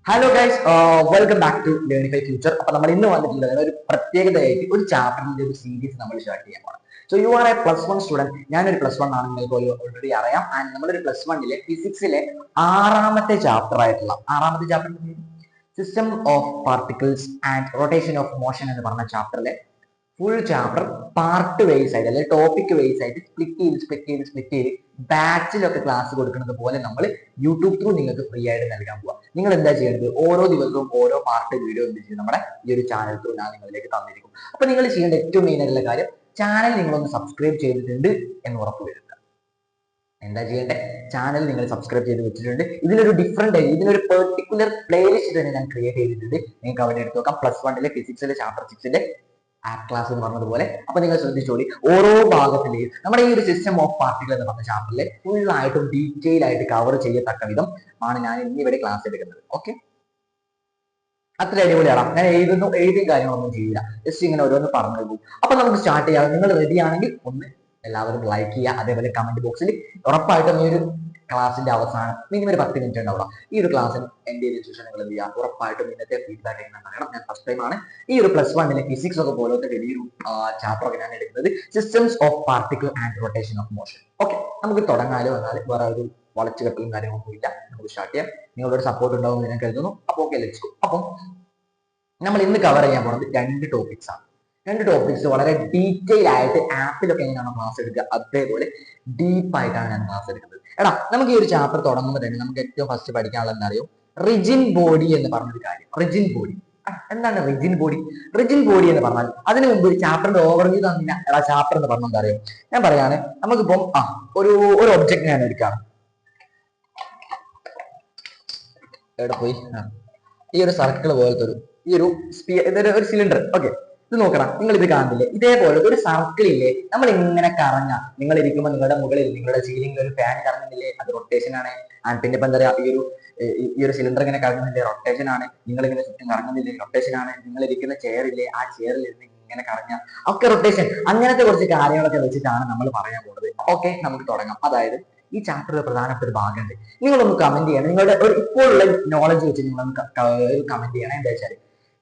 Hello guys, welcome back to Learnify future. അപ്പൊ നമ്മൾ ഇന്ന് വന്നിട്ടുള്ളത് ഒരു പ്രത്യേകതയായിട്ട് ഒരു ചാപ്റ്ററിന്റെ ഒരു സീരീസ് നമ്മൾ സ്റ്റാർട്ട് ചെയ്യാൻ പോകണം. So you are A +1 student. ഞാനൊരു +1 ആണ്, നിങ്ങൾക്ക് ഓൾറെഡി അറിയാം. ആൻഡ് നമ്മളൊരു +1 ഫിസിക്സിലെ ആറാമത്തെ chapter system of particles and rotation of motion എന്ന് പറഞ്ഞ ചാപ്റ്ററിലെ ഫുൾ ചാപ്റ്റർ പാർട്ട് വൈസ് ആയിട്ട് അല്ലെങ്കിൽ ടോപ്പിക് വൈസ് ആയിട്ട് സ്പ്ലിറ്റ് ചെയ്ത് ബാച്ചിലൊക്കെ ക്ലാസ് കൊടുക്കുന്നത് പോലെ നമ്മൾ യൂട്യൂബ് ത്രൂ നിങ്ങൾക്ക് ഫ്രീ ആയിട്ട് നൽകാൻ പോവാം. നിങ്ങൾ എന്താ ചെയ്യേണ്ടത്? ഓരോ ദിവസവും ഓരോ പാർട്ട് വീഡിയോ എന്ത് ചെയ്യും നമ്മുടെ ഈ ഒരു ചാനൽ ത്രൂ ഞാൻ നിങ്ങളിലേക്ക് തന്നിരിക്കും. അപ്പൊ നിങ്ങൾ ചെയ്യേണ്ട ഏറ്റവും മെയിൻ ആയിട്ടുള്ള കാര്യം, ചാനൽ നിങ്ങളൊന്ന് സബ്സ്ക്രൈബ് ചെയ്തിട്ടുണ്ട് എന്ന് ഉറപ്പ് വരുത്തുക. എന്താ ചെയ്യേണ്ടത്? ചാനൽ നിങ്ങൾ സബ്സ്ക്രൈബ് ചെയ്ത് വെച്ചിട്ടുണ്ട്. ഇതിലൊരു ഇതിനൊരു പെർട്ടിക്കുലർ പ്ലേലിസ്റ്റ് തന്നെ ഞാൻ ക്രിയേറ്റ് ചെയ്തിട്ടുണ്ട്. നിങ്ങൾക്ക് അവിടെ എടുത്ത് നോക്കാം. +1 ഫിസിക്സിലെ ചാപ്റ്റർ 6 ആപ്പ് ക്ലാസ് എന്ന് പറഞ്ഞതുപോലെ. അപ്പൊ നിങ്ങൾ ശ്രദ്ധിച്ചോളി, ഓരോ ഭാഗത്തിലെയും നമ്മുടെ ഈ ഒരു സിസ്റ്റം ഓഫ് പാർട്ടിക്കിൾ എന്ന് പറഞ്ഞ ചാപ്റ്ററിലെ ഫുൾ ആയിട്ടും ഡീറ്റെയിൽ ആയിട്ട് കവർ ചെയ്യത്തക്ക വിധം ആണ് ഞാൻ ഇന്നിവിടെ ക്ലാസ് എടുക്കുന്നത്. ഓക്കെ, അത്ര അടിപൊളിയാണ്. ഞാൻ എഴുതിയും കാര്യങ്ങളൊന്നും ചെയ്യില്ല, ജസ്റ്റ് ഇങ്ങനെ ഓരോന്ന് പറഞ്ഞു പോകും. അപ്പൊ നമുക്ക് സ്റ്റാർട്ട് ചെയ്യാം. നിങ്ങൾ റെഡി ആണെങ്കിൽ ഒന്ന് എല്ലാവരും ലൈക്ക് ചെയ്യുക. അതേപോലെ കമന്റ് ബോക്സിൽ ഉറപ്പായിട്ടും ഈ ഒരു ക്ലാസിന്റെ അവസാനം മിനിമം ഒരു 10 മിനിറ്റ് ഉണ്ടാവുക. ഈ ഒരു ക്ലാസ്സിൽ എന്റെ ഇൻസ്റ്റിറ്റ്യൂഷൻ നിങ്ങൾ എന്ത് ചെയ്യുക? ഉറപ്പായിട്ടും ഇന്നത്തെ ഫീഡ്ബാക്ക് എങ്ങനെ അറിയണം. ഞാൻ ഫസ്റ്റ് ടൈം ആണ് ഈ ഒരു +1 ഫിസിക്സ് ഒക്കെ പോലത്തെ വലിയൊരു ചാപ്റ്റർ ഒക്കെ ഞാൻ എടുക്കുന്നത്, systems of particle and rotation of motion. Okay, നമുക്ക് തുടങ്ങാലോ. എന്നാൽ വേറെ ഒരു വളച്ചു കെട്ടലും കാര്യങ്ങളൊന്നും ഇല്ല, നമുക്ക് സ്റ്റാർട്ട് ചെയ്യാം. നിങ്ങളുടെ സപ്പോർട്ട് ഉണ്ടാവും ഞാൻ കരുതുന്നു. അപ്പോൾ ഓക്കെ, ലെറ്റ്സ് ഗോ. അപ്പം നമ്മൾ ഇന്ന് കവർ ചെയ്യാൻ പോകുന്നത് രണ്ട് ടോപ്പിക്സ് വളരെ ഡീറ്റെയിൽ ആയിട്ട് ആപ്പിലൊക്കെ എങ്ങനെയാണോ ക്ലാസ് എടുക്കുക അതേപോലെ ഡീപ്പായിട്ടാണ് ഞാൻ ക്ലാസ് എടുക്കുന്നത്. എടാ, നമുക്ക് ഈ ഒരു ചാപ്റ്റർ തുടങ്ങുമ്പോൾ തന്നെ നമുക്ക് ഏറ്റവും ഫസ്റ്റ് പഠിക്കാനുള്ള എന്താ അറിയോ? റിജിൻ ബോഡി എന്ന് പറഞ്ഞൊരു കാര്യം. റിജിൻ ബോഡി എന്താണ്? റിജിൻ ബോഡി എന്ന് പറഞ്ഞാൽ അതിന് മുമ്പ് ഒരു ചാപ്റ്ററിന്റെ ഓവർവ്യൂ തന്നില്ല. എടാ, ചാപ്റ്റർ എന്ന് പറഞ്ഞാൽ എന്താ അറിയോ? ഞാൻ പറയാണ്, നമുക്കിപ്പം ഒരു ഒബ്ജക്ട് ഞാൻ എടുക്കാം. എവിടെ പോയി? ഈ ഒരു സർക്കിൾ പോലത്തെ ഒരു സിലിണ്ടർ. ഓക്കെ, ഇത് നോക്കണം. നിങ്ങൾ ഇത് കാണുന്നില്ലേ? ഇതേപോലെ ഒരു സർക്കിൾ ഇല്ലേ? നമ്മൾ ഇങ്ങനെ കറങ്ങ, നിങ്ങൾ ഇരിക്കുമ്പോൾ നിങ്ങളുടെ മുകളിൽ നിങ്ങളുടെ സീലിംഗിൽ ഒരു ഫാൻ കറങ്ങുന്നില്ലേ? അത് റൊട്ടേഷൻ ആണ്. പിന്നെ ഇപ്പൊ എന്താ പറയാ, ഈ ഒരു സിലിണ്ടർ ഇങ്ങനെ കറങ്ങുന്നില്ലേ? റൊട്ടേഷൻ ആണ്. നിങ്ങൾ ഇങ്ങനെ ചുറ്റും കറങ്ങുന്നില്ലേ? റൊട്ടേഷൻ ആണ്. നിങ്ങൾ ഇരിക്കുന്ന ചെയറില്ലേ? ആ ചെയറിൽ ഇരുന്ന് ഇങ്ങനെ കറങ്ങ, ഒക്കെ റൊട്ടേഷൻ. അങ്ങനത്തെ കുറച്ച് കാര്യങ്ങളൊക്കെ വെച്ചിട്ടാണ് നമ്മൾ പറയാൻ പോകുന്നത്. ഓക്കെ, നമുക്ക് തുടങ്ങാം. അതായത് ഈ ചാപ്റ്ററിൽ പ്രധാനപ്പെട്ട ഒരു ഭാഗമുണ്ട്. നിങ്ങളൊന്ന് കമന്റ് ചെയ്യണം. നിങ്ങളുടെ ഇപ്പോഴുള്ള നോളജ് വെച്ച് നിങ്ങളൊന്ന് കമന്റ് ചെയ്യണം. എന്താ വെച്ചാൽ,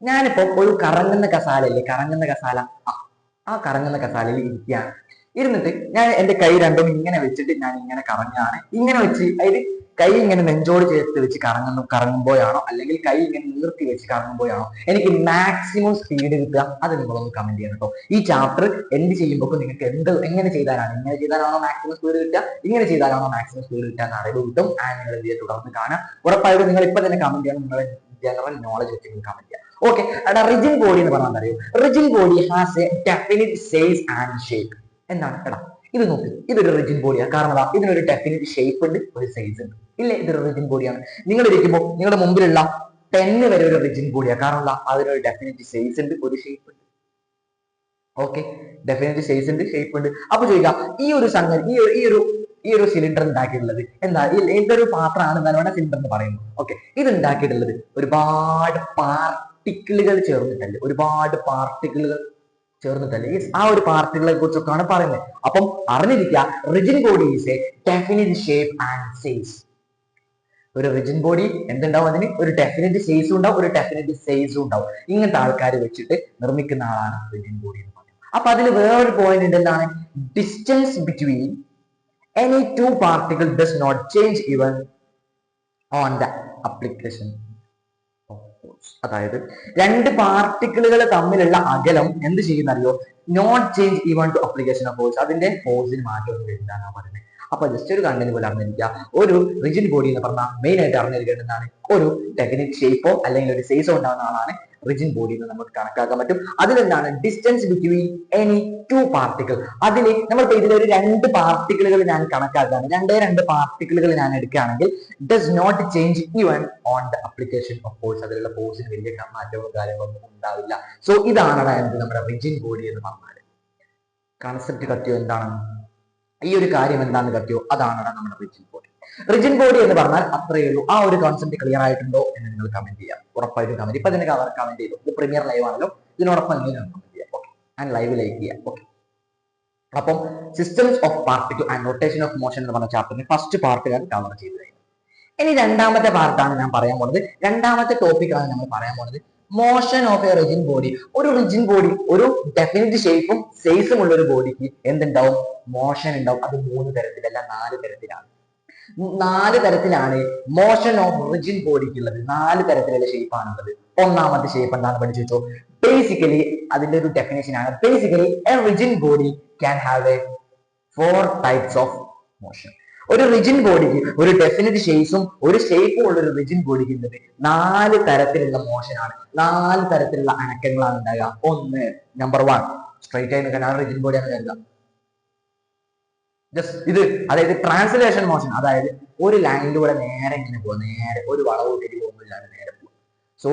ഞാനിപ്പോ ഒരു കറങ്ങുന്ന കസാല ഇല്ലേ? ആ കറങ്ങുന്ന കസാലയിൽ ഇരിക്കുകയാണ്. ഇരുന്നിട്ട് ഞാൻ എന്റെ കൈ രണ്ടും ഇങ്ങനെ വെച്ചിട്ട് ഞാൻ ഇങ്ങനെ കറങ്ങാണ്. ഇങ്ങനെ വെച്ച് അതിൽ കൈ ഇങ്ങനെ നെഞ്ചോട് ചേർത്ത് വെച്ച് കറങ്ങുമ്പോഴാണോ, അല്ലെങ്കിൽ കൈ ഇങ്ങനെ നിർത്തി വെച്ച് കറങ്ങുമ്പോഴാണോ എനിക്ക് മാക്സിമം സ്പീഡ് കിട്ടുക? അത് നിങ്ങളൊന്ന് കമന്റ് ചെയ്യണം കേട്ടോ. ഈ ചാപ്റ്റർ എന്ത് ചെയ്യുമ്പോൾ നിങ്ങൾക്ക് എങ്ങനെ ചെയ്താലാണോ മാക്സിമം സ്പീഡ് കിട്ടുക, ഇങ്ങനെ ചെയ്താലാണോ മാക്സിമം സ്പീഡ് കിട്ടുക എന്ന് അറിവ് കിട്ടും. ആൻഡ് നിങ്ങൾ എന്ത് തുടർന്ന് കാണാം. ഉറപ്പായിട്ടും നിങ്ങൾ ഇപ്പൊ തന്നെ കമന്റ് ചെയ്യണം. നിങ്ങളുടെ ജനറൽ നോളജ് വെച്ച് നിങ്ങൾ കമന്റ് ചെയ്യാം. ഓക്കെ, എടാ, റിജിൻ ബോഡി എന്ന് പറഞ്ഞാൽ അറിയോ? Rijin body has A definite size and shape. എന്താണ്? എടാ, ഇത് നോക്ക്, ഇതൊരു റിജിൻ ബോഡിയാണ്. കാരണം ഇതിനൊരു ഡെഫിനിറ്റ് ഷേപ്പ് ഉണ്ട്, ഒരു സൈസ് ഉണ്ട്. ഇല്ലേ? ഇതൊരു റിജിൻ ബോഡിയാണ്. നിങ്ങൾ ഇരിക്കുമ്പോൾ നിങ്ങളുടെ മുമ്പിലുള്ള പെന്ന് വരെ ഒരു റിജിൻ ബോഡിയാണ്. കാരണം അതിനൊരു ഡെഫിനിറ്റ് സൈസ് ഉണ്ട്, ഒരു ഷേപ്പ് ഉണ്ട്. ഓക്കെ, ഡെഫിനിറ്റ് സൈസ് ഉണ്ട്, ഷേപ്പ് ഉണ്ട്. അപ്പൊ ചോദിക്കാം, ഈ ഒരു സംഗതി, ഈ ഒരു സിലിണ്ടർ ഉണ്ടാക്കിയിട്ടുള്ളത് എന്താ? എന്തൊരു പാത്രമാണ് എന്നാണ് സിലിണ്ടർ എന്ന് പറയുന്നത്. ഓക്കെ, ഇത് ഉണ്ടാക്കിയിട്ടുള്ളത് ഒരുപാട് പാർട്ടിക്കിളുകൾ ചേർന്നിട്ടല്ലേ ആ ഒരു പാർട്ടിക്കിളെ കുറിച്ചൊക്കെയാണ് പറയുന്നത്. അപ്പം അറിഞ്ഞിരിക്കുക, Rijin body is A definite shape and size. ഒരു റിജിൻ ബോഡി എന്തുണ്ടാവും? അതിന് ഒരു ഡെഫിനിറ്റ് സൈസും ഉണ്ടാവും, ഒരു ഡെഫിനിറ്റ് സൈസും ഉണ്ടാവും. ഇങ്ങനത്തെ ആൾക്കാർ വെച്ചിട്ട് നിർമ്മിക്കുന്ന ആളാണ് റിജിൻ ബോഡി എന്ന് പറയുന്നത്. അപ്പൊ അതിൽ വേറൊരു പോയിന്റ് ഉണ്ട്. എന്താണ്? Distance between any two particle does not change even on the application of force. അതായത് രണ്ട് പാർട്ടിക്കിളുകൾ തമ്മിലുള്ള അകലം എന്ത് ചെയ്യുന്ന അറിയോ? Not change even to application of force. അതിന്റെ ഫോഴ്സിന് മാറ്റമൊന്നും വരില്ല പറയുന്നത്. അപ്പൊ ജസ്റ്റ് ഒരു കണ്ടന്റ് പോലെ അറിഞ്ഞിരിക്കുക. ഒരു റിജിൻ ബോഡി എന്ന് പറഞ്ഞാൽ മെയിൻ ആയിട്ട് അറിഞ്ഞിരിക്കേണ്ടതാണ് ഒരു ഡെഫിനിറ്റ് ഷേപ്പോ അല്ലെങ്കിൽ ഒരു സൈസോ ഉണ്ടാകുന്ന ആളാണ് റിജിൻ ബോഡി എന്ന് നമുക്ക് കണക്കാക്കാൻ പറ്റും. അതിലെന്താണ്? Distance between any two particle. അതില് നമ്മളിപ്പോ ഇതിലൊരു രണ്ട് പാർട്ടിക്കിളുകൾ ഞാൻ കണക്കാക്കുകയാണ്. രണ്ട് പാർട്ടിക്കിളുകൾ ഞാൻ എടുക്കുകയാണെങ്കിൽ does not change even on the application of force. അതിലുള്ള ഫോഴ്സിന് വലിയ മാറ്റവും കാര്യങ്ങളൊന്നും ഉണ്ടാവില്ല. സോ ഇതാണ് നമ്മുടെ റിജിൻ ബോഡി എന്ന് പറഞ്ഞാൽ. കൺസെപ്റ്റ് കത്തിയോ? എന്താണ് ഈ ഒരു കാര്യം? എന്താണെന്ന് കത്തിയോ? അതാണ് നമ്മുടെ റിജിൻ ബോഡി. റിജിൻ ബോഡി എന്ന് പറഞ്ഞാൽ അത്രയേ ഉള്ളൂ. ആ ഒരു കോൺസെപ്റ്റ് ക്ലിയർ ആയിട്ടുണ്ടോ എന്ന് നിങ്ങൾ കമന്റ് ചെയ്യാം. ഉറപ്പായിട്ടും കമന്റ്. ഇപ്പൊ തന്നെ കമന്റ് ചെയ്തു. ഇത് പ്രീമിയർ ലൈവ് ആണല്ലോ, ഇതിനോടൊപ്പം നിങ്ങൾ കമന്റ് ചെയ്യാം. ഓക്കെ, ആൻഡ് ലൈവ് ലൈക്ക് ചെയ്യാം. ഓക്കെ, അപ്പം systems of particle and rotation of motion എന്ന് പറഞ്ഞ ചാപ്റ്ററിന്റെ ഫസ്റ്റ് പാർട്ട് ഞാൻ കവർ ചെയ്തു കഴിഞ്ഞു. ഇനി രണ്ടാമത്തെ പാർട്ടാണ് ഞാൻ പറയാൻ പോകുന്നത്. രണ്ടാമത്തെ ടോപ്പിക്കാണ് നമ്മൾ പറയാൻ പോകുന്നത് motion of A Rijin body. ഒരു റിജിൻ ബോഡി, ഒരു ഡെഫിനിറ്റ് ഷേപ്പും സൈസും ഉള്ള ഒരു ബോഡിക്ക് എന്തുണ്ടാവും? മോഷൻ ഉണ്ടാവും. അത് 3 തരത്തിലല്ല 4 തരത്തിലാണ്. 4 തരത്തിലാണ് മോഷൻ ഓഫ് റിജിൻ ബോഡിക്ക് ഉള്ളത്. 4 തരത്തിലുള്ള ഷേപ്പ് ഉള്ളത്. ഒന്നാമത്തെ ഷേപ്പ് എന്താണെന്ന് പഠിച്ചു വെച്ചോ. ബേസിക്കലി അതിന്റെ ഒരു ഡെഫിനേഷൻ ആണ്. Basically A Rijin body can have A 4 types of motion. ഒരു റിജിൻ ബോഡിക്ക്, ഒരു ഡെഫിനിറ്റ് ഷേപ്പും ഒരു ഷേപ്പും ഉള്ള ഒരു റിജിൻ ബോഡിക്ക് ഉള്ളത് 4 തരത്തിലുള്ള മോഷൻ ആണ്. 4 തരത്തിലുള്ള അനക്കങ്ങളാണ് ഉണ്ടാകുക. ഒന്ന്, നമ്പർ 1, സ്ട്രൈറ്റ് ആയി നിൽക്കാൻ റിജിൻ ബോഡിയാണ് കരുതുക. ജസ്റ്റ് ഇത്, അതായത് ട്രാൻസ്ലേഷൻ മോഷൻ, അതായത് ഒരു ലൈനിലൂടെ നേരെ ഇങ്ങനെ പോകും, നേരെ ഒരു വളവ് തിരിവൊന്നുമില്ലാതെ നേരെ പോകും. So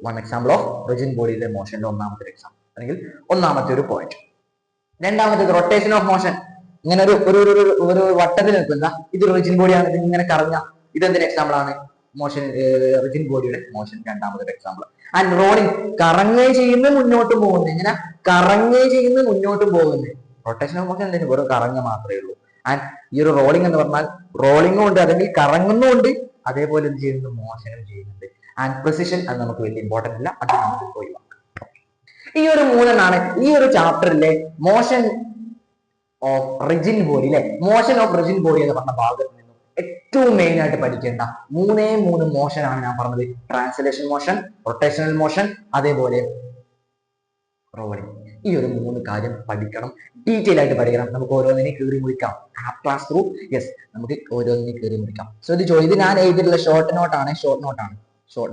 one example of Rijin ബോഡിയുടെ മോഷന്റെ ഒന്നാമത്തെ എക്സാമ്പിൾ, അല്ലെങ്കിൽ ഒന്നാമത്തെ ഒരു പോയിന്റ്. രണ്ടാമത്തേത് റൊട്ടേഷൻ ഓഫ് മോഷൻ. ഇങ്ങനെ ഒരു ഒരു ഒരു വട്ടത്തിൽ നിൽക്കുന്ന ഇത് റിജിൻ ബോഡിയാണ്. ഇത് ഇങ്ങനെ കറങ്ങ, ഇതെന്തിന്റെ എക്സാമ്പിൾ ആണ്? മോഷൻ, റിജിൻ ബോഡിയുടെ മോഷൻ രണ്ടാമത്തെ എക്സാമ്പിൾ. ആൻഡ് റോളിംഗ്, കറങ്ങേ ചെയ്യുന്ന മുന്നോട്ടും പോകുന്നത്. ഇങ്ങനെ കറങ്ങേ ചെയ്യുന്ന മുന്നോട്ടും പോകുന്നത്. റൊട്ടേഷൻ ഓഫ് മോഷൻ എന്തെങ്കിലും വെറും കറങ്ങ മാത്രമേ ഉള്ളൂ. ആൻഡ് ഈ ഒരു റോളിംഗ് എന്ന് പറഞ്ഞാൽ റോളിംഗും ഉണ്ട്, അല്ലെങ്കിൽ കറങ്ങുന്നുണ്ട്, അതേപോലെ എന്ത് ചെയ്യുന്നു? മോഷനും ചെയ്യുന്നുണ്ട്. ആൻഡ് പ്രിസിഷൻ, അത് നമുക്ക് വലിയ ഇമ്പോർട്ടന്റ് ഇല്ല, അത് നമുക്ക് ഒഴിവാക്കാം. ഈ ഒരു 3 ഈ ഒരു ചാപ്റ്ററിലെ മോഷൻ ഓഫ് റിജിൻ ബോഡി, അല്ലെ, മോഷൻ ഓഫ് റിജിൻ ബോഡി എന്ന് പറഞ്ഞ ഭാഗത്ത് നിന്നും ഏറ്റവും മെയിൻ ആയിട്ട് പഠിക്കേണ്ട 3 മോഷൻ ആണ് ഞാൻ പറഞ്ഞത്. ട്രാൻസ്ലേഷൻ മോഷൻ, റൊട്ടേഷണൽ മോഷൻ, അതേപോലെ റോളിംഗ്. ഈ ഒരു 3 കാര്യം പഠിക്കണം, ഡീറ്റെയിൽ ആയിട്ട് പഠിക്കണം. നമുക്ക് ഓരോന്നിനെ കീറി മുറിക്കാം. ക്ലാസ് ത്രൂ, യെസ്, നമുക്ക് ഓരോന്നിനെ കീറി മുറിക്കാം. സോ ഇത് ഞാൻ എഴുതിയിട്ടുള്ള ഷോർട്ട്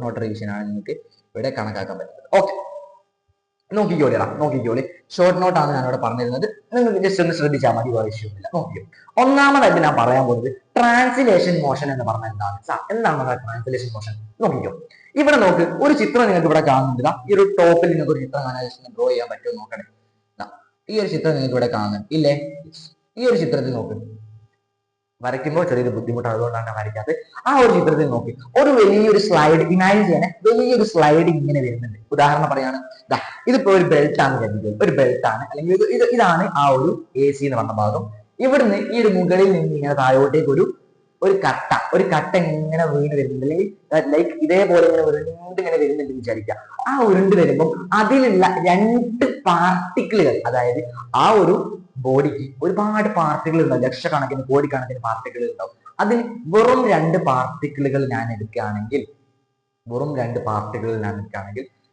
നോട്ട് റിവിഷൻ ആണ് നിങ്ങൾക്ക് ഇവിടെ കണക്കാക്കാൻ പറ്റുന്നത്. ഓക്കെ, നോക്കിക്കോളി. ഷോർട്ട് നോട്ട് ആണ് ഞാൻ ഇവിടെ പറഞ്ഞിരുന്നത്. നിങ്ങൾക്ക് ജസ്റ്റ് ഒന്ന് ശ്രദ്ധിച്ചാൽ മതി, ആവശ്യമൊന്നുമില്ല. നോക്കിയോ, ഒന്നാമതായിട്ട് ഞാൻ പറയാൻ പോകുന്നത് ട്രാൻസ്ലേഷൻ മോഷൻ എന്ന് പറഞ്ഞാൽ എന്താണ് ട്രാൻസ്ലേഷൻ മോഷൻ? നോക്കിക്കോ, ഇവിടെ നോക്ക്, ഒരു ചിത്രം നിങ്ങൾക്ക് ഇവിടെ കാണുന്നില്ല. ഈ ഒരു ടോപ്പിൽ നിങ്ങൾക്ക് ഒരു ചിത്രം കാണാൻ ഡ്രോ ചെയ്യാൻ പറ്റുമോ നോക്കണേ. ഈ ഒരു ചിത്രം നിങ്ങൾക്ക് ഇവിടെ കാണുന്നു ഇല്ലേ? ഈ ഒരു ചിത്രത്തിൽ നോക്ക്, വരയ്ക്കുമ്പോൾ ചെറിയൊരു ബുദ്ധിമുട്ടാണ്, അതുകൊണ്ടാണ് വരയ്ക്കാത്തത്. ആ ഒരു ചിത്രത്തിൽ നോക്കി ഒരു വലിയൊരു സ്ലൈഡ് ഇമാജിൻ ചെയ്യാൻ, വലിയൊരു സ്ലൈഡ് ഇങ്ങനെ വരുന്നുണ്ട്. ഉദാഹരണം പറയാണ്, ഇതിപ്പോ ഒരു ബെൽറ്റ് ആണ് കരുതുന്നത്, ഒരു ബെൽറ്റ് ആണ്, അല്ലെങ്കിൽ ഇതാണ് ആ ഒരു AC എന്ന് പറഞ്ഞ ഭാഗം. ഇവിടുന്ന് ഈ ഒരു മുകളിൽ നിന്ന് ഇങ്ങനെ താഴോട്ടേക്ക് ഒരു കട്ട ഇങ്ങനെ വീണ് വരുന്നുണ്ട്, അല്ലെങ്കിൽ ലൈക്ക് ഇതേപോലെ ഇങ്ങനെ ഇങ്ങനെ വരുന്നുണ്ട് വിചാരിക്കുക. ആ ഉരുണ്ട് വരുമ്പോൾ അതിലുള്ള 2 പാർട്ടിക്കിളുകൾ, അതായത് ആ ഒരു ബോഡിക്ക് ഒരുപാട് പാർട്ടിക്കിൾ ഉണ്ടാവും, ലക്ഷക്കണക്കിന് കോടിക്കണക്കിന് പാർട്ടിക്കിൾ ഉണ്ടാവും. അതിൽ വെറും 2 പാർട്ടിക്കിളുകൾ ഞാൻ എടുക്കുകയാണെങ്കിൽ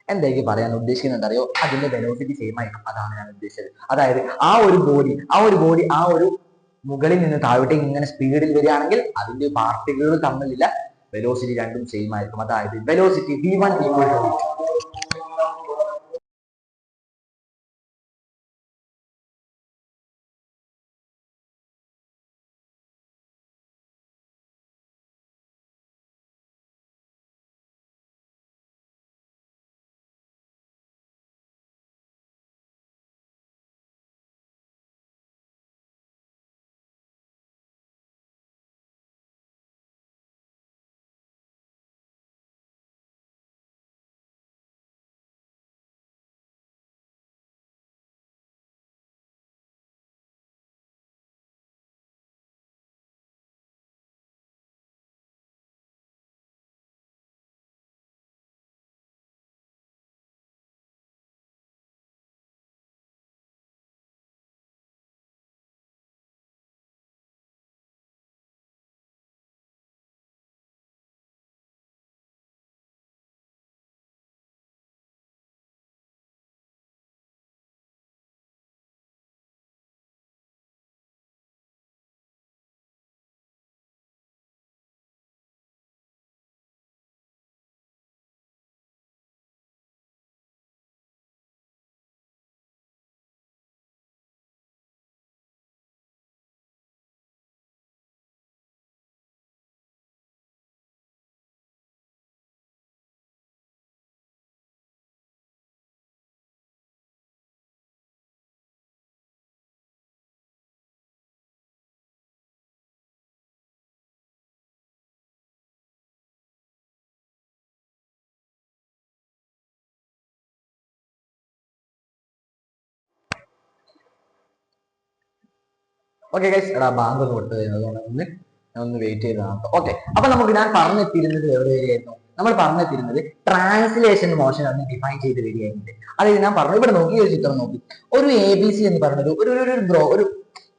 എന്തെങ്കിലും പറയാൻ ഉദ്ദേശിക്കുന്നുണ്ട് അറിയോ? അതിന്റെ വെലോസിറ്റി സെയിം ആയിരിക്കും. അതാണ് ഞാൻ ഉദ്ദേശിച്ചത്. അതായത് ആ ഒരു ബോഡി ആ ഒരു മുകളിൽ നിന്ന് താഴോട്ടേക്ക് ഇങ്ങനെ സ്പീഡിൽ വരികയാണെങ്കിൽ അതിന്റെ പാർട്ടിക്കിളുകൾ തമ്മിലുള്ള വെലോസിറ്റി രണ്ടും സെയിം ആയിരിക്കും. അതായത് velocity v1 equal to v2. Okay guys, bank ഒന്ന് കൊടുത്തത് അതുകൊണ്ട് ഒന്ന് വെയിറ്റ് ചെയ്തതാണ്. ഓക്കെ, അപ്പൊ നമുക്ക് ഞാൻ പറഞ്ഞെത്തിയിരുന്നത് എവിടെ വരെയായിരുന്നു? നമ്മൾ പറഞ്ഞെത്തിയിരുന്നത് ട്രാൻസ്ലേഷൻ മോഷൻ ഒന്ന് ഡിഫൈൻ ചെയ്ത് വരികയായിരുന്നു. അതായത് ഞാൻ പറഞ്ഞു, ഇവിടെ നോക്കി ഒരു ചിത്രം നോക്കി, ഒരു ABC എന്ന് പറഞ്ഞത്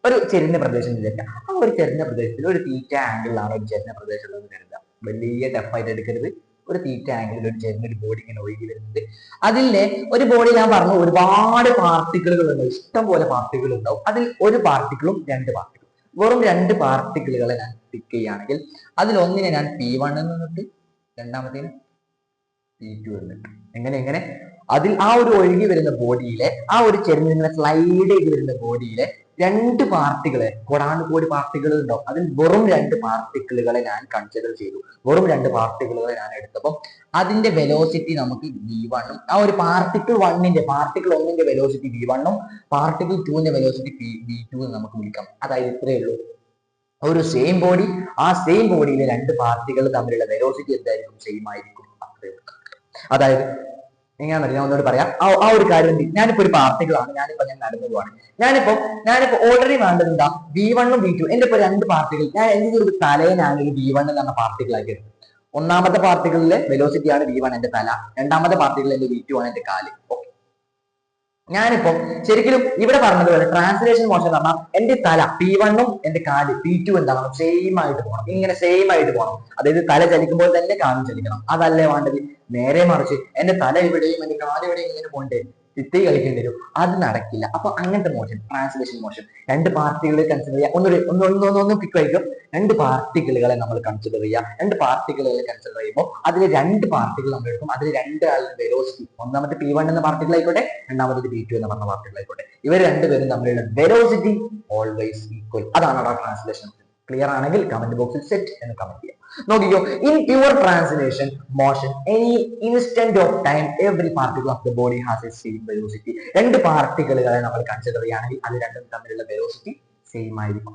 ഒരു ചെരിഞ്ഞ പ്രദേശം വിചാരിക്കാം. ആ ഒരു ചെരിഞ്ഞ പ്രദേശത്തിൽ ഒരു തീറ്റ ആംഗിളിലാണ് ഒരു ചെരിഞ്ഞ പ്രദേശം ഉള്ളതെന്ന് കരുതുക. വലിയ ടഫായിട്ട് എടുക്കരുത്. ഒരു തീറ്റ ആംഗിളിൽ ഒരു ചെറിയൊരു ബോഡി ഇങ്ങനെ ഒഴുകി വരുന്നുണ്ട്. അതിലെ ഒരു ബോഡി ഞാൻ പറഞ്ഞു ഒരുപാട് പാർട്ടിക്കിളുകൾ ഉണ്ടാവും, ഇഷ്ടം പോലെ പാർട്ടിക്കിൾ ഉണ്ടാവും. അതിൽ ഒരു പാർട്ടിക്കിളും രണ്ട് പാർട്ടിക്കിളും, വെറും രണ്ട് പാർട്ടിക്കിളുകളെ ഞാൻ പിക്ക് ചെയ്യുകയാണെങ്കിൽ അതിൽ ഒന്നിനെ ഞാൻ P1 എന്നിട്ട് രണ്ടാമത്തേന് P2 എന്നിട്ട് എങ്ങനെ അതിൽ ആ ഒരു ഒഴുകി വരുന്ന ബോഡിയിലെ ആ ഒരു ചെറിയ സ്ലൈഡ് ചെയ്ത് വരുന്ന ബോഡിയിലെ രണ്ട് പാർട്ടികളെ, കോടാനുകോടി പാർട്ടികൾ ഉണ്ടാവും. അതിൽ വെറും രണ്ട് പാർട്ടിക്കിളുകളെ ഞാൻ കൺസിഡർ ചെയ്തു. വെറും രണ്ട് പാർട്ടിക്കിളുകളെ ഞാൻ എടുത്തപ്പോൾ അതിന്റെ വെലോസിറ്റി നമുക്ക് V1 ഉം, ആ ഒരു പാർട്ടിക്കിൾ ഒന്നിന്റെ വെലോസിറ്റി V1 ഉം പാർട്ടിക്കിൾ 2ന്റെ വെലോസിറ്റി V2 എന്ന് നമുക്ക് വിളിക്കാം. അതായത് ഇത്രയേ ഉള്ളൂ. ഒരു സെയിം ബോഡി, ആ സെയിം ബോഡിയിലെ രണ്ട് പാർട്ടികൾ തമ്മിലുള്ള വെലോസിറ്റി എന്തായിരിക്കും? സെയിം ആയിരിക്കും. അത്രയേ ഉള്ളൂ. അതായത് എങ്ങനെയാണെന്ന് ഞാൻ ഒന്നുകൂടി പറയാം. ആ ഒരു കാര്യം, ഞാനിപ്പോ ഒരു പാർട്ടിക്കിൾ ആണ്, ഞാൻ നടന്നു പോവാണ്. ഞാനിപ്പോ ഓൾറെഡി വേണ്ടത് എന്താ? V1 ഉം V2. എന്റെ ഇപ്പൊ രണ്ട് പാർട്ടികൾ, ഞാൻ എന്റെ ഒരു തലയെ ഞാനൊരു V1 എന്ന് പറഞ്ഞ പാർട്ടിക്കിൾ ആക്കി എടുത്തു. ഒന്നാമത്തെ പാർട്ടിക്കിളിലെ വെലോസിറ്റി ആണ് V1 എന്റെ തല, രണ്ടാമത്തെ പാർട്ടിക്കിൾ എന്റെ V2 ആണ് എന്റെ കാല്. ഞാനിപ്പോ ശരിക്കും ഇവിടെ പറഞ്ഞതുപോലെ ട്രാൻസ്ലേഷൻ മോഷൻ എന്ന് പറഞ്ഞാൽ എന്റെ തല P1 ഉം എന്റെ കാല് P2 എന്താവണം? സെയിം ആയിട്ട് പോകണം. ഇങ്ങനെ സെയിം ആയിട്ട് പോകണം. അതായത് തല ചലിക്കുമ്പോൾ തന്നെ കാലും ചലിക്കണം. അതല്ലേ വേണ്ടത്. നേരെ മറിച്ച് എന്റെ തല എവിടെയും എന്റെ കാല് എവിടെയും ഇങ്ങനെ പോകണ്ടേ, ചിത്തി കളിക്കേണ്ടി വരും. അത് നടക്കില്ല. അപ്പൊ അങ്ങനത്തെ മോഷൻ, ട്രാൻസ്ലേഷൻ മോഷൻ, രണ്ട് പാർട്ടികളെ കൺസിഡർ ചെയ്യുക. ഒന്ന് പിക്ക് വയ്ക്കും. രണ്ട് പാർട്ടിക്കിളുകളെ നമ്മൾ കൺസിഡർ ചെയ്യുക. രണ്ട് പാർട്ടിക്കിളുകളെ കൺസിഡർ ചെയ്യുമ്പോൾ അതിൽ രണ്ട് പാർട്ടികൾ നമ്മൾ എടുക്കും. അതിൽ രണ്ട് വെലോസിറ്റി, ഒന്നാമത്തെ P1 എന്ന പാർട്ടിക്കിൾ ആയിക്കോട്ടെ, രണ്ടാമത്തെ P2 എന്ന് പറഞ്ഞ പാർട്ടിക്കിൾ ആയിക്കോട്ടെ, ഇവർ രണ്ടുപേരും തമ്മിലുള്ള വെലോസിറ്റി ഓൾവേസ് ഈക്വൽ. അതാണ് അവിടെ ട്രാൻസ്ലേഷൻ. ക്ലിയർ ആണെങ്കിൽ കമന്റ് ബോക്സിൽ സെറ്റ് എന്ന് കമന്റ് ചെയ്യാം. നോക്കിക്കോ, in pure translation motion any instant of time every particle of the body has a same velocity. രണ്ട് പാർട്ടിക്കിളുകളെ നമ്മൾ കൺസിഡർ ചെയ്യുകയാണെങ്കിൽ അത് രണ്ടും തമ്മിലുള്ള വെലോസിറ്റി സെയിം ആയിരിക്കും.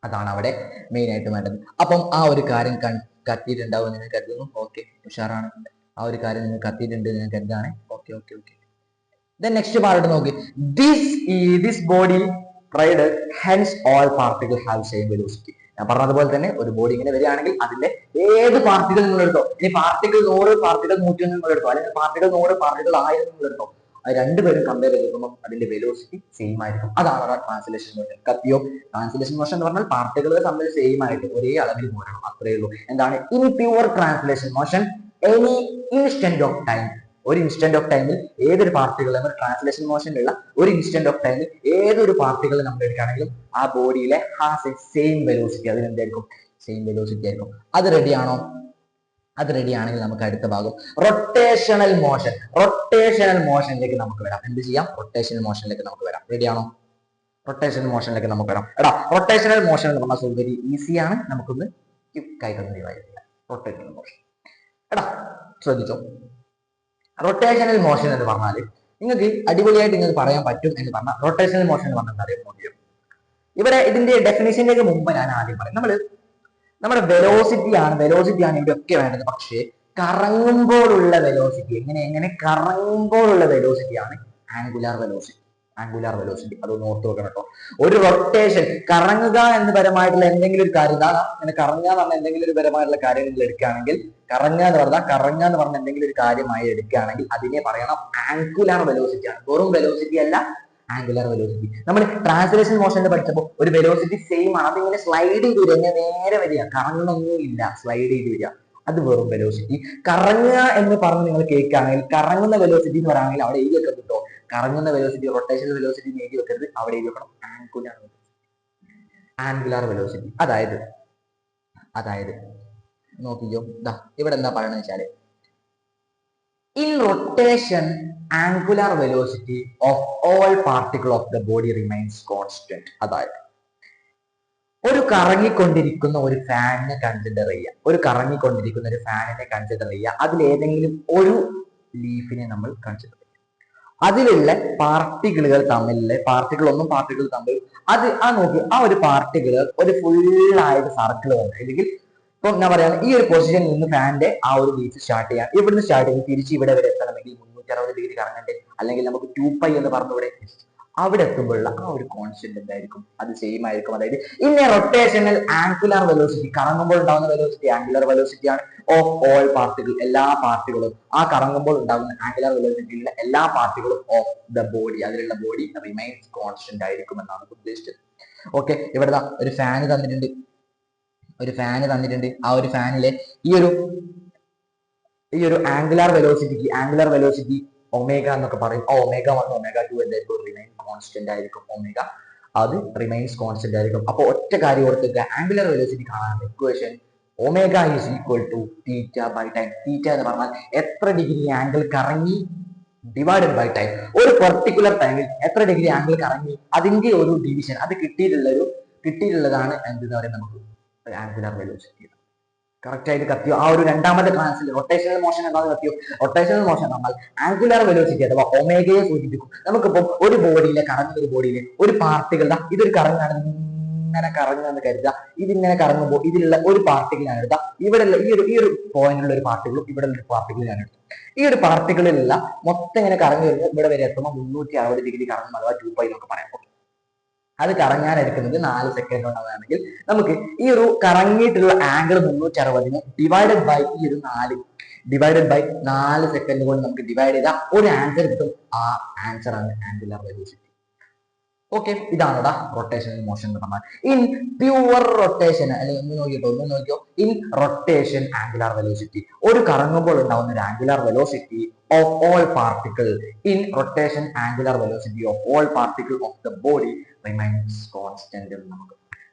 അതാണ് അവിടെ മെയിൻ ആയിട്ട് വേണ്ടത്. അപ്പം ആ ഒരു കാര്യം കത്തിയിട്ടുണ്ടാവും എന്ന് ഞാൻ കരുതുന്നു. ഓക്കെ, ഉഷാറാണ്. ആ ഒരു കാര്യം നിങ്ങൾ കത്തിയിട്ടുണ്ട് ഞാൻ കരുതാണ്. ഓക്കെ. Then next പാർട്ട് നോക്കി, this body ride hence all particles have same velocity. ഞാൻ പറഞ്ഞതുപോലെ തന്നെ ഒരു ബോഡി ഇങ്ങനെ വരികയാണെങ്കിൽ അതിന്റെ ഏത് പാർട്ടികൾ നിങ്ങൾ എടുത്തോ, ഇനി പാർട്ടികൾ 100, പാർട്ടികൾ 101 നിങ്ങൾ എടുത്തോ, അല്ലെങ്കിൽ പാർട്ടികൾ 100, പാർട്ടികൾ 1000 നിങ്ങൾ എടുത്തോ, അത് രണ്ടുപേരും കമ്പയർ ചെയ്തിരിക്കുമ്പോൾ അതിന്റെ വെലോസിറ്റി സെയിം ആയിരിക്കും. അതാണ് ട്രാൻസ്ലേഷൻ മോഷൻ. കത്തിയോ? ട്രാൻസ്ലേഷൻ മോഷൻ എന്ന് പറഞ്ഞാൽ പാർട്ടികൾ തമ്മിൽ സെയിം ആയിട്ട് ഒരേ അളവിൽ പോകണം. അത്രയേ ഉള്ളൂ. എന്താണ് in pure translation motion any instant of time, ഒരു ഇൻസ്റ്റന്റ് ഓഫ് ടൈമിൽ ഏതൊരു പാർട്ടികൾ, ട്രാൻസ്ലേഷൻ മോഷനിലുള്ള ഒരു ഇൻസ്റ്റന്റ് ഓഫ് ടൈമിൽ ഏതൊരു പാർട്ടികൾ നമ്മൾ എടുക്കുകയാണെങ്കിലും ആ ബോഡിയിലെ ഹാസ് എ സെയിം വെലോസിറ്റി. അതിനെന്തായിരിക്കും? സെയിം വെലോസിറ്റി ആയിരിക്കും. അത് റെഡിയാണോ? അത് റെഡി ആണെങ്കിൽ നമുക്ക് അടുത്ത ഭാഗം റൊട്ടേഷണൽ മോഷൻ. റൊട്ടേഷണൽ മോഷനിലേക്ക് നമുക്ക് വരാം. എന്ത് ചെയ്യാം? റൊട്ടേഷണൽ മോഷനിലേക്ക് നമുക്ക് വരാം. റെഡിയാണോ? റൊട്ടേഷണൽ മോഷനിലേക്ക് നമുക്ക് വരാം. എടാ, റൊട്ടേഷണൽ മോഷൻ എന്ന് പറഞ്ഞാൽ വെരി ഈസിയാണ്. നമുക്കൊന്ന് ക്വിക്കായിട്ടൊന്ന് റിവൈവ് ചെയ്യാം. റൊട്ടേഷണൽ മോഷൻ, എടാ ശ്രദ്ധിച്ചോ. റൊട്ടേഷണൽ മോഷൻ എന്ന് പറഞ്ഞാൽ നിങ്ങൾക്ക് അടിപൊളിയായിട്ട് നിങ്ങൾക്ക് പറയാൻ പറ്റും എന്ന് പറഞ്ഞാൽ റൊട്ടേഷണൽ മോഷൻ എന്ന് പറഞ്ഞാൽ അറിയാം. ഇവിടെ ഇതിന്റെ ഡെഫിനേഷനിലേക്ക് മുമ്പ് ഞാൻ ആദ്യം പറയും, നമ്മുടെ വെലോസിറ്റി ആണ് ഇവിടെ ഒക്കെ വേണ്ടത്. പക്ഷേ കറങ്ങുമ്പോഴുള്ള വെലോസിറ്റി, എങ്ങനെ കറങ്ങുമ്പോഴുള്ള വെലോസിറ്റി ആണ് ആംഗുലാർ വെലോസിറ്റി. അതൊന്ന് ഓർത്ത് വെക്കണം കേട്ടോ. ഒരു റൊട്ടേഷൻ, കറങ്ങുക എന്ന് പരമായിട്ടുള്ള എന്തെങ്കിലും ഒരു കാര്യം, അങ്ങനെ കറങ്ങുക എന്ന് പറഞ്ഞ എന്തെങ്കിലും ഒരു പരമായിട്ടുള്ള കാര്യം നിങ്ങൾ എടുക്കുകയാണെങ്കിൽ, കറങ്ങുക എന്ന് പറഞ്ഞ എന്തെങ്കിലും ഒരു കാര്യമായി എടുക്കുകയാണെങ്കിൽ അതിനെ പറയണം ആംഗുലാർ വെലോസിറ്റി ആണ്. വെറും വെലോസിറ്റി അല്ല, ആംഗുലാർ വെലോസിറ്റി. നമ്മൾ ട്രാൻസ്ലേഷൻ മോഷനിൽ പഠിച്ചപ്പോൾ ഒരു വെലോസിറ്റി സെയിം ആണ്, അതിങ്ങനെ സ്ലൈഡ് ചെയ്ത് വരിക, നേരെ വരിക, കറങ്ങുന്നൊന്നും ഇല്ല, സ്ലൈഡ് ചെയ്ത് വരിക, അത് വെറും വെലോസിറ്റി. കറങ്ങുക എന്ന് പറഞ്ഞ് നിങ്ങൾ കേൾക്കുകയാണെങ്കിൽ, കറങ്ങുന്ന വെലോസിറ്റി എന്ന് പറയുകയാണെങ്കിൽ അവിടെ എഴുതി വെക്കരുത് കേട്ടോ. കറങ്ങുന്ന വെലോസിറ്റി, റൊട്ടേഷണൽ വെലോസിറ്റി എഴുതി വെക്കരുത്, അവിടെ എഴുതി വെക്കണം ആംഗുലാർ വെലോസിറ്റി. അതായത് നോക്കിയോ, ഇവിടെ എന്താ പറയണെന്ന് വെച്ചാല്, in rotation angular velocity of all particle of the body remains constant. അതായത് ഒരു കറങ്ങിക്കൊണ്ടിരിക്കുന്ന ഒരു ഫാനിനെ കൺസിഡർ ചെയ്യുക, അതിലേതെങ്കിലും ഒരു ലീഫിനെ നമ്മൾ കൺസിഡർ ചെയ്യുക. അതിലുള്ള പാർട്ടിക്കിളുകൾ തമ്മിൽ അത് നോക്കി, ആ ഒരു പാർട്ടിക്കിൾ ഒരു ഫുള്ളായിട്ട് സർക്കിൾ വന്നു, അല്ലെങ്കിൽ ഇപ്പൊ ഞാൻ പറയാണ് ഈ ഒരു പൊസിഷനിൽ നിന്ന് ഫാനിന്റെ ആ ഒരു ലീഫ് സ്റ്റാർട്ട് ചെയ്യാം. ഇവിടുന്ന് സ്റ്റാർട്ട് ചെയ്ത് തിരിച്ച് ഇവിടെ വരെ എത്തണമെങ്കിൽ 360 ഡിഗ്രി കറങ്ങണ്ടേ, അല്ലെങ്കിൽ നമുക്ക് 2π എന്ന് പറഞ്ഞൂടെ? അവിടെ എത്തുമ്പോഴുള്ള ആ ഒരു കോൺസ്റ്റന്റ് എന്തായിരിക്കും? അത് സെയിം ആയിരിക്കും. അതായത് in a rotational angular velocity, കറങ്ങുമ്പോൾ ഉണ്ടാകുന്ന വെലോസിറ്റി ആംഗുലർ വെലോസിറ്റി ആണ് ഓഫ് ഓൾ പാർട്ടിക്കിൾ, എല്ലാ പാർട്ടികളും ആ കറങ്ങുമ്പോൾ ഉണ്ടാകുന്ന ആംഗുലർ വെലോസിറ്റിയിലുള്ള എല്ലാ പാർട്ടികളും ഓഫ് ദ ബോഡി, അതിലുള്ള ബോഡി റിമൈൻസ് കോൺസ്റ്റന്റ് ആയിരിക്കും എന്നാണ് ഉദ്ദേശിച്ചത്. ഓക്കെ, ഇവിടെ ഒരു ഫാന് തന്നിട്ടുണ്ട്, ആ ഒരു ഫാനിലെ ഈ ഒരു ആംഗുലാർ വെലോസിറ്റി ഒമേഗ എന്നൊക്കെ പറയും. ഒമേഗ 1 ഒമേഗ 2 എന്തായിരിക്കും? റിമൈൻ കോൺസ്റ്റന്റ് ആയിരിക്കും. ഒമേഗ അത് റിമൈൻസ് കോൺസ്റ്റന്റ് ആയിരിക്കും. അപ്പൊ ഒറ്റ കാര്യം ഓർത്തിട്ട് ആംഗുലർ വെലോസിറ്റി കാണാൻ equation omega is equal to theta by time. Theta എന്ന് പറഞ്ഞാൽ എത്ര ഡിഗ്രി ആംഗിൾ കറങ്ങി ഡിവൈഡഡ് ബൈ ടൈം. ഒരു പെർട്ടിക്കുലർ ടൈമിൽ എത്ര ഡിഗ്രി ആംഗിൾ കറങ്ങി അതിന്റെ ഒരു ഡിവിഷൻ, അത് കിട്ടിയിട്ടുള്ളതാണ് എന്തെന്ന് പറയുന്നത് നമുക്ക് ആംഗുലർ വെലോസിറ്റി. കറക്റ്റ് ആയിട്ട് കത്തിയോ? ആ ഒരു രണ്ടാമത്തെ ട്രാൻസിൽ റൊട്ടേഷണൽ മോഷൻ എന്താണെന്ന് കത്തിയോ? റൊട്ടേഷണൽ മോഷൻ എന്നാൽ ആംഗുലർ വെലോസിറ്റി അഥവാ ഒമേഗയെ സൂചിപ്പിക്കും. നമുക്കിപ്പോൾ ഒരു ബോഡിയിലെ കറങ്ങുന്ന ഒരു ബോഡിയിലെ ഒരു പാർട്ടിക്കിൾ, ഇതൊരു കറങ്ങാണ്, ഇങ്ങനെ കറങ്ങുമെന്ന് കരുതുക. ഇതിങ്ങനെ കറങ്ങുമ്പോൾ ഇതിലുള്ള ഒരു പാർട്ടിക്കിളാണ് എടുക്കുക. ഇവിടെയുള്ള ഈ ഒരു പോയിന്റിലുള്ള ഒരു പാർട്ടിക്കിളും ഇവിടെ ഒരു പാർട്ടിക്കിളാണ് എടുക്കുക. ഈ ഒരു പാർട്ടിക്കിളിലുള്ള മൊത്തം ഇങ്ങനെ കറങ്ങി വരുമ്പോൾ ഇവിടെ വരെ എത്തുമ്പോൾ 360 ഡിഗ്രി കറങ്ങും, അഥവാ 2π എന്നൊക്കെ പറയാം. അത് കറങ്ങാൻ എടുക്കുന്നത് 4 സെക്കൻഡ് കൊണ്ടാണെങ്കിൽ നമുക്ക് ഈ ഒരു കറങ്ങിയിട്ടുള്ള ആംഗിൾ 360 ഡിവൈഡഡ് ബൈ ഈ ഒരു 4 സെക്കൻഡ് കൊണ്ട് നമുക്ക് ഡിവൈഡ് ചെയ്താൽ ഒരു ആൻസർ കിട്ടും. ആ ആൻസർ ആണ് ആംഗുലർ വെലോസിറ്റി. ഓക്കെ, ഇതാണ് റൊട്ടേഷണൽ മോഷൻ എന്ന് പറഞ്ഞാൽ. ഇൻ പ്യുവർ റൊട്ടേഷൻ, അല്ലെങ്കിൽ ഒന്ന് നോക്കിയോ, ഇൻ റൊട്ടേഷൻ ആംഗുലർ വെലോസിറ്റി, ഒരു കറങ്ങുമ്പോൾ ഉണ്ടാവുന്ന ഒരു angular velocity of all particle, in rotation angular velocity of all particle of the body remains constant എന്ന് നമുക്ക്.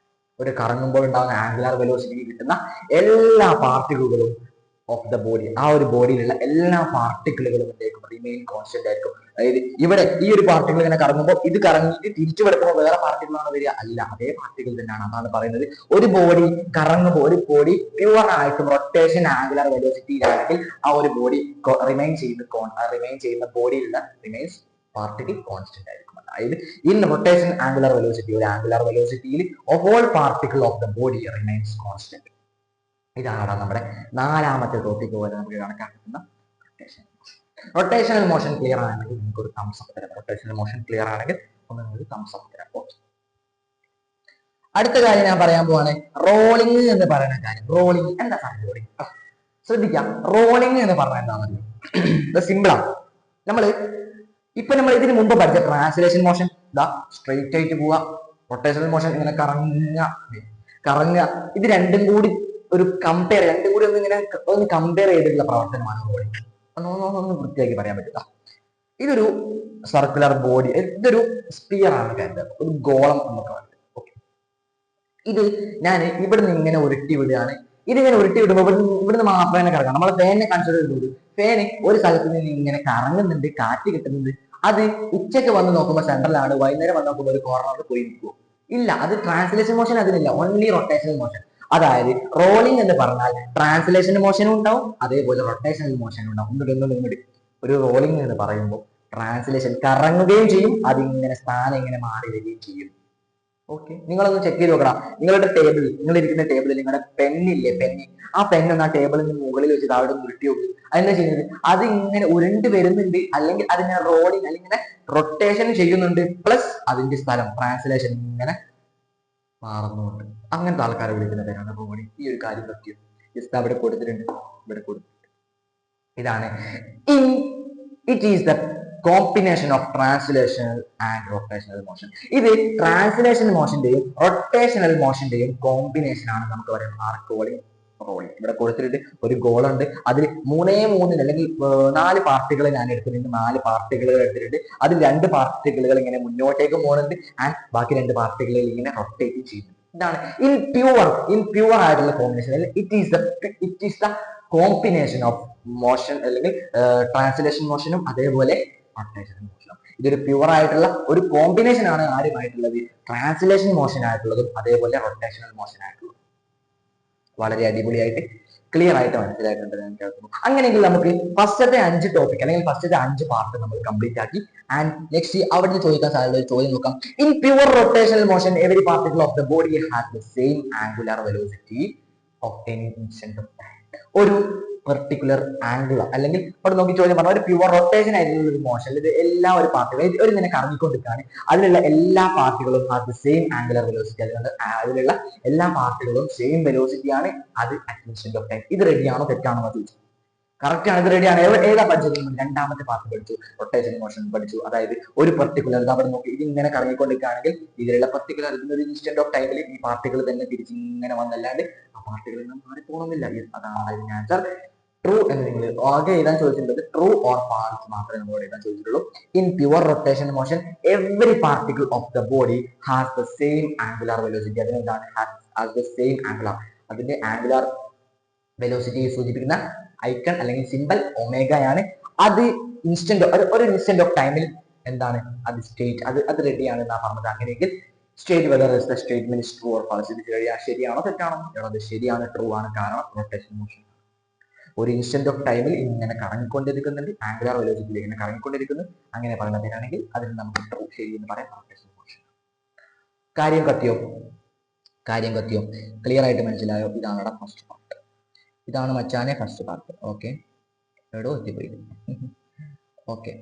ഒരു കറങ്ങുമ്പോൾ ഉണ്ടാകുന്ന ആംഗുലർ വെലോസിറ്റി കിട്ടുന്ന എല്ലാ പാർട്ടിക്കിളുകളും ഓഫ് ദ ബോഡി, ആ ഒരു ബോഡിയിലുള്ള എല്ലാ പാർട്ടിക്കിളുകളും എന്തായിരിക്കും? റിമെയിൻ കോൺസ്റ്റന്റ് ആയിരിക്കും. അതായത് ഇവിടെ ഈ ഒരു പാർട്ടിക്കിൾ ഇങ്ങനെ കറങ്ങുമ്പോൾ ഇത് കറങ്ങിയിട്ട് തിരിച്ചു കിടക്കുമ്പോൾ വേറെ പാർട്ടിക്കിളാണ് വരിക? അല്ല, അതേ പാർട്ടിക്കിൾ തന്നെയാണ്. അതാണ് പറയുന്നത്. ഒരു ബോഡി കറങ്ങുമ്പോൾ, ഒരു ബോഡി പ്യുവർ ആയിട്ടും റൊട്ടേഷൻ ആംഗുലർ വെലോസിറ്റിയിലാണെങ്കിൽ ആ ഒരു ബോഡി റിമൈൻ ചെയ്യുന്ന ബോഡിയിലുള്ള റിമൈൻസ് പാർട്ടിക്കിൾ കോൺസ്റ്റന്റ് ആയിരിക്കും. അതായത് ഇൻ റൊട്ടേഷൻ ആംഗുലർ വെലോസിറ്റി, ഒരു ആംഗുലർ വെലോസിറ്റിയിൽ of all particle of the body remains constant. ഇതാണ് നമ്മുടെ നാലാമത്തെ ടോപ്പിക് പോലെ നമുക്ക് കണക്കാക്കുന്ന റൊട്ടേഷണൽ മോഷൻ. ക്ലിയർ ആണെങ്കിൽ നിങ്ങൾക്ക് ഒരു തംസ് അപ്പ് തരാം. റൊട്ടേഷണൽ മോഷൻ ക്ലിയർ ആണെങ്കിൽ ഒരു തംസ് അപ്പ് തരാം. ഓക്കെ, അടുത്ത കാര്യം ഞാൻ പറയാൻ പോവാണ് റോളിംഗ് എന്ന് പറയുന്ന കാര്യം. റോളിംഗ് എന്താ സാധനം? റോളിംഗ് ശ്രദ്ധിക്കാം. റോളിംഗ് എന്ന് പറഞ്ഞാൽ എന്താണെന്നറിയോ? സിമ്പിളാണ്. നമ്മൾ ഇതിന് മുമ്പ് പഠിച്ച ട്രാൻസ്ലേഷൻ മോഷൻ, സ്ട്രെയിറ്റ് ആയിട്ട് പോവുക. റൊട്ടേഷണൽ മോഷൻ ഇങ്ങനെ കറങ്ങുക. ഇത് രണ്ടും കൂടി ഒരു രണ്ടും കൂടി ഒന്ന് കമ്പയർ ചെയ്തിട്ടുള്ള പ്രവർത്തനമാണ് റോളിംഗ്. ഒന്ന് വൃത്തിയാക്കി പറയാൻ പറ്റില്ല. ഇതൊരു സർക്കുലർ ബോഡി, ഇതൊരു സ്പിയർ ആണ് കരുതുക, ഒരു ഗോളം എന്നൊക്കെ പറയുന്നത്. ഓക്കെ, ഇത് ഞാൻ ഇവിടുന്ന് ഇങ്ങനെ ഉരുട്ടി വിടുകയാണ്. ഇതിങ്ങനെ ഉരുട്ടി വിടുമ്പോൾ ഇവിടുന്ന് മാത്രമേ തന്നെ കറങ്ങാം. നമ്മൾ ഫാനിനെ കൺസിഡർ ചെയ്തത്, ഫാന് ഒരു സ്ഥലത്ത് നിന്ന് ഇങ്ങനെ കറങ്ങുന്നുണ്ട്, കാറ്റ് കിട്ടുന്നുണ്ട്. അത് ഉച്ചയ്ക്ക് വന്ന് നോക്കുമ്പോൾ സെൻട്രലാണ്, വൈകുന്നേരം വന്ന് നോക്കുമ്പോൾ ഒരു കോർണറിൽ പോയി നിൽക്കുമോ? ഇല്ല. അത് ട്രാൻസ്ലേഷൻ മോഷൻ അതിനില്ല, ഓൺലി റൊട്ടേഷണൽ മോഷൻ. അതായത് റോളിംഗ് എന്ന് പറഞ്ഞാൽ ട്രാൻസ്ലേഷൻ മോഷനും ഉണ്ടാവും, അതേപോലെ റൊട്ടേഷണൽ മോഷനും ഉണ്ടാവും. ഒരു റോളിംഗ് എന്ന് പറയുമ്പോൾ ട്രാൻസ്ലേഷൻ കറങ്ങുകയും ചെയ്യും, അതിങ്ങനെ സ്ഥാനം ഇങ്ങനെ മാറി വരികയും ചെയ്യും. ഓക്കെ, നിങ്ങളൊന്ന് ചെക്ക് ചെയ്ത് നോക്കണം. നിങ്ങളിരിക്കുന്ന ടേബിളിൽ നിങ്ങളുടെ പെന്നില്ലേ, ആ പെണ്ണൊന്ന് ആ ടേബിളിന് മുകളിൽ വെച്ച് താഴെ ഉരുട്ടി നോക്കും. അതെന്താ ചെയ്യുന്നത്? അത് ഇങ്ങനെ ഉരുണ്ട് വരുന്നുണ്ട്, അല്ലെങ്കിൽ അതിങ്ങനെ റോളിംഗ് അല്ലെങ്കിൽ ഇങ്ങനെ റൊട്ടേഷൻ ചെയ്യുന്നുണ്ട്, പ്ലസ് അതിന്റെ സ്ഥലം ട്രാൻസ്ലേഷൻ ഇങ്ങനെ മാറുന്നുണ്ട്. അങ്ങനത്തെ ആൾക്കാരെ വിളിക്കുന്ന പേരാണ് റോളിംഗ്. ഈ ഒരു കാര്യം പറ്റിയോ? ജസ്റ്റ് അവിടെ കൊടുത്തിട്ടുണ്ട്. ഇതാണ് it is the combination of translational and rotational motion. ഇത് ട്രാൻസ്ലേഷൻ മോഷന്റെയും റൊട്ടേഷണൽ മോഷന്റെയും കോമ്പിനേഷൻ ആണ് നമുക്ക് പറയുന്നത് റോളിംഗ്. ഇവിടെ കൊടുത്തിട്ട് ഒരു ഗോളുണ്ട്, അതിൽ 3 അല്ലെങ്കിൽ 4 പാർട്ടികൾ ഞാൻ എടുത്തിട്ടുണ്ട്. 4 പാർട്ടികൾ എടുത്തിട്ടുണ്ട്. അതിൽ 2 പാർട്ടികൾ ഇങ്ങനെ മുന്നോട്ടേക്ക് പോകുന്നുണ്ട്, ആൻഡ് ബാക്കി 2 പാർട്ടികൾ ഇങ്ങനെ റൊട്ടേറ്റ് ചെയ്യുന്നുണ്ട്. ഇതാണ് ഇൻ പ്യുവർ ആയിട്ടുള്ള combination. It is the combination of motion, അല്ലെങ്കിൽ ട്രാൻസ്ലേഷൻ മോഷനും അതേപോലെ റൊട്ടേഷണൽ മോഷനും. ഇതൊരു പ്യുവർ ആയിട്ടുള്ള ഒരു കോമ്പിനേഷൻ ആണ്. ആരുമായിട്ടുള്ളത്? ട്രാൻസ്ലേഷൻ മോഷൻ ആയിട്ടുള്ളതും അതേപോലെ റൊട്ടേഷണൽ മോഷൻ ആയിട്ടുള്ളതും. വളരെ അടിപൊളിയായിട്ട് ക്ലിയർ ആയിട്ട് മനസ്സിലായിട്ടുണ്ട് ഞാൻ കേൾക്കുന്നു. അങ്ങനെയെങ്കിൽ നമുക്ക് ഫസ്റ്റത്തെ 5 ടോപ്പിക് അല്ലെങ്കിൽ ഫസ്റ്റത്തെ 5 പാർട്ട് നമ്മൾ കംപ്ലീറ്റ് ആക്കി. ആൻഡ് നെക്സ്റ്റ് അവിടുന്ന് ചോദിക്കാൻ സാധ്യത ഒരു ചോദ്യം നോക്കാം. In pure rotational motion every particle of the body has the same angular velocity of any instant of time. ഒരു പെർട്ടിക്കുലർ ആംഗിൾ അല്ലെങ്കിൽ അവിടെ നോക്കി ചോദ്യം പറഞ്ഞ ഒരു പ്യുവർ റൊട്ടേഷൻ ആയിട്ടുള്ള ഒരു മോഷൻ ഇത് എല്ലാ ഒരു പാർട്ടികളും ഒരു ഇങ്ങനെ കറങ്ങിക്കൊണ്ടിരിക്കുകയാണ് അതിലുള്ള എല്ലാ പാർട്ടികളും have the same angular velocity അതിലുള്ള എല്ലാ പാർട്ടികളും സെയിം വെലോസിറ്റി ആണ് അത് അറ്റ് ഇൻസ്റ്റന്റ് ഓഫ് ടൈം ഇത് റെഡിയാണോ തെറ്റാണോ എന്ന് ചോദിച്ചു കറക്റ്റ് ആണ് ഇത് റെഡിയാണ് ഏതാ പഠിച്ചത് രണ്ടാമത്തെ പാർട്ട് പഠിച്ചു റൊട്ടേഷൻ മോഷൻ പഠിച്ചു അതായത് ഒരു പെർട്ടിക്കുലർ അവിടെ നോക്കി ഇത് ഇങ്ങനെ കറങ്ങിക്കൊണ്ടിരിക്കുകയാണെങ്കിൽ ഇതിലുള്ള പെർട്ടിക്കുലർ ഇതിന്റെ ഒരു ഇൻസ്റ്റന്റ് ഓഫ് ടൈമിൽ ഈ പാർട്ടികൾ തന്നെ തിരിച്ചിങ്ങനെ വന്നല്ലാണ്ട് ആ പാർട്ടികൾ മാറിപ്പോകണമെന്നില്ല അതാണ് അതിന്റെ ആൻസർ ട്രൂ എന്ന് നിങ്ങൾ ആകെ എഴുതാൻ ചോദിച്ചിട്ടുള്ളത് ട്രൂ ഓർ ഫാൾസ് മാത്രമേ നമ്മളോട് എഴുതാൻ ചോദിച്ചിട്ടുള്ളൂ in pure rotation motion every particle of the body has the same angular velocity അതിനെന്താണ് ഹാസ് ദ സെയിം ആംഗുലാർ അതിന്റെ ആംഗുലാർ വെലോസിറ്റിയെ സൂചിപ്പിക്കുന്ന ഐക്കൺ അല്ലെങ്കിൽ സിമ്പൽ ഒമേഗയാണ് അത് ഇൻസ്റ്റന്റ് ഒരു ഇൻസ്റ്റന്റ് ഓഫ് ടൈമിൽ എന്താണ് അത് സ്റ്റേറ്റ് അത് റെഡിയാണ് എന്നാ പറഞ്ഞത് അങ്ങനെയെങ്കിൽ state whether is the statement true or false ഇത് ശരിയാണോ തെറ്റാണോ അത് ശരിയാണ് ട്രൂ ആണ് കാരണം റൊട്ടേഷൻ മോഷൻ ഒരു ഇൻസ്റ്റന്റ് ഓഫ് ടൈമിൽ ഇങ്ങനെ കറങ്ങിക്കൊണ്ടിരിക്കുന്നുണ്ട് ആംഗുലാർ വെലോസിറ്റിയിൽ ഇങ്ങനെ കറങ്ങിക്കൊണ്ടിരിക്കുന്നു അങ്ങനെ പറയുന്ന പേരാണെങ്കിൽ അതിന് നമുക്ക് ട്രൂ ശരി എന്ന് പറയാം റൊട്ടേഷൻ മോഷൻ കാര്യം കത്തിയോ ക്ലിയർ ആയിട്ട് മനസ്സിലായോ ഇതാണ് ഫസ്റ്റ് പാർട്ട് ഇതാണ് മച്ചാനെ ഫസ്റ്റ് പാർട്ട് ഓക്കെ എവിടോ എത്തിപ്പോയി ഓക്കെ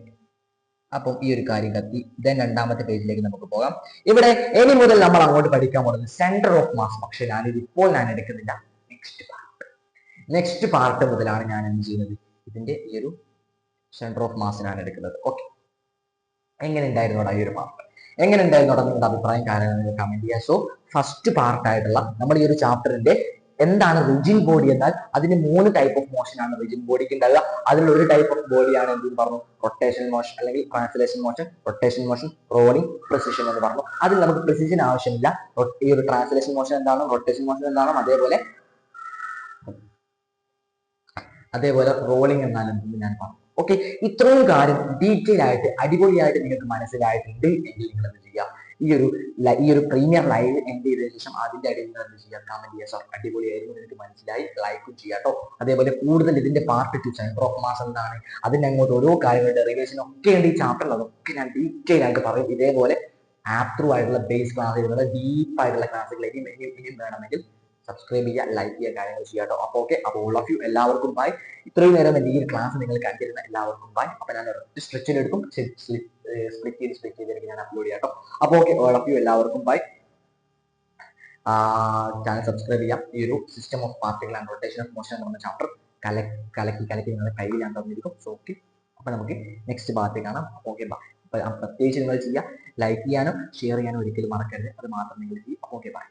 അപ്പം ഈ ഒരു കാര്യം കത്തി ദെൻ രണ്ടാമത്തെ പേജിലേക്ക് നമുക്ക് പോകാം ഇവിടെ ഇനി മുതൽ നമ്മൾ അങ്ങോട്ട് പഠിക്കാൻ പോകുന്നത് സെന്റർ ഓഫ് മാസ് പക്ഷെ ഞാൻ എടുക്കുന്നില്ല നെക്സ്റ്റ് പാർട്ട് മുതലാണ് ഞാൻ എന്ത് ചെയ്യുന്നത് ഇതിന്റെ ഈ ഒരു സെന്റർ ഓഫ് മാസിനാണ് എടുക്കുന്നത് ഓക്കെ എങ്ങനെ ഉണ്ടായിരുന്നോടാ ഈ ഒരു പാർട്ട് എങ്ങനെ ഉണ്ടായിരുന്നോടാ നിങ്ങളുടെ അഭിപ്രായം കാരണം നിങ്ങൾ കമന്റ് ചെയ്യുക സോ ഫസ്റ്റ് പാർട്ടായിട്ടുള്ള നമ്മൾ ഈ ഒരു ചാപ്റ്ററിന്റെ എന്താണ് റിജിൻ ബോഡി എന്നാൽ അതിന് 3 ടൈപ്പ് ഓഫ് മോഷൻ ആണ് റിജിൻ ബോഡിക്ക് ഉണ്ടാവുക അതിൽ ഒരു ടൈപ്പ് ഓഫ് ബോഡിയാണ് എന്തെന്ന് പറഞ്ഞു റൊട്ടേഷൻ മോഷൻ അല്ലെങ്കിൽ translation motion rotation motion rolling precision എന്ന് പറഞ്ഞു അതിൽ നമുക്ക് പ്രിസിഷൻ ആവശ്യമില്ല ഈ ഒരു ട്രാൻസ്ലേഷൻ മോഷൻ എന്താണ് റൊട്ടേഷൻ മോഷൻ എന്താണ് അതേപോലെ റോളിംഗ് എന്നാൽ എന്തെന്ന് ഞാൻ പറഞ്ഞു ഓക്കെ ഇത്രയും കാര്യം ഡീറ്റെയിൽ ആയിട്ട് അടിപൊളിയായിട്ട് നിങ്ങൾക്ക് മനസ്സിലായിട്ടുണ്ട് എങ്കിൽ നിങ്ങൾ എന്ത് ചെയ്യുക ഈ ഒരു പ്രീമിയർ ലൈവ് എൻഡ് ചെയ്തതിനു ശേഷം അതിന്റെ അടിയിൽ നിങ്ങൾ എന്ത് ചെയ്യുക കമന്റ് ചെയ്യുക സാർ അടിപൊളിയായിരുന്നു നിങ്ങൾക്ക് മനസ്സിലായി ലൈക്കും ചെയ്യുക കേട്ടോ അതേപോലെ കൂടുതൽ ഇതിന്റെ പാർട്ട് 2 സെന്റർ ഓഫ് മാസ് എന്താണ് അതിന് അങ്ങോട്ട് ഓരോ കാര്യങ്ങളുടെ ഡെറിവേഷൻ ഒക്കെ ഉണ്ട് ഈ ചാപ്റ്ററിൽ അതൊക്കെ ഞാൻ ഡീറ്റെയിൽ ആയിട്ട് പറയും ഇതേപോലെ ആപ്പ് ത്രൂ ആയിട്ടുള്ള ബേസ് ക്ലാസ് ഡീപ്പ് ആയിട്ടുള്ള ക്ലാസ്സുകൾ ഇനിയും വേണമെങ്കിൽ സബ്സ്ക്രൈബ് ചെയ്യുക ലൈക്ക് ചെയ്യുക കാര്യങ്ങൾ ചെയ്യുക കേട്ടോ അപ്പോൾ ഓക്കെ അപ്പോൾ ഓൾ ഓഫ് യു എല്ലാവർക്കും ബൈ ഇത്രയും നേരം ഈ ഒരു ക്ലാസ് നിങ്ങൾ കണ്ടിരുന്ന എല്ലാവർക്കും ബൈ അപ്പോൾ ഞാൻ സ്ട്രെച്ചിൽ എടുക്കും സ്പ്ലിറ്റ് ചെയ്ത് ഞാൻ അപ്ലോഡ് ചെയ്യാം കേട്ടോ അപ്പോൾ ഓക്കെ ഓൾ ഓഫ് യു എല്ലാവർക്കും ബൈ ചാനൽ സബ്സ്ക്രൈബ് ചെയ്യാം ഈ ഒരു system of particle and rotation of motion എന്ന് പറഞ്ഞ ചാപ്റ്റർ കലക്കി നിങ്ങളുടെ കയ്യിൽ ഞാൻ തന്നിരിക്കും സോ ഓക്കെ അപ്പോൾ നമുക്ക് നെക്സ്റ്റ് പാർട്ടി കാണാം ഓക്കെ ബൈ പ്രത്യേകിച്ച് നിങ്ങൾ ചെയ്യുക ലൈക്ക് ചെയ്യാനും ഷെയർ ചെയ്യാനും ഒരിക്കലും മറക്കരുത് അത് മാത്രം നിങ്ങൾ ചെയ്യുക ഓക്കെ ബൈ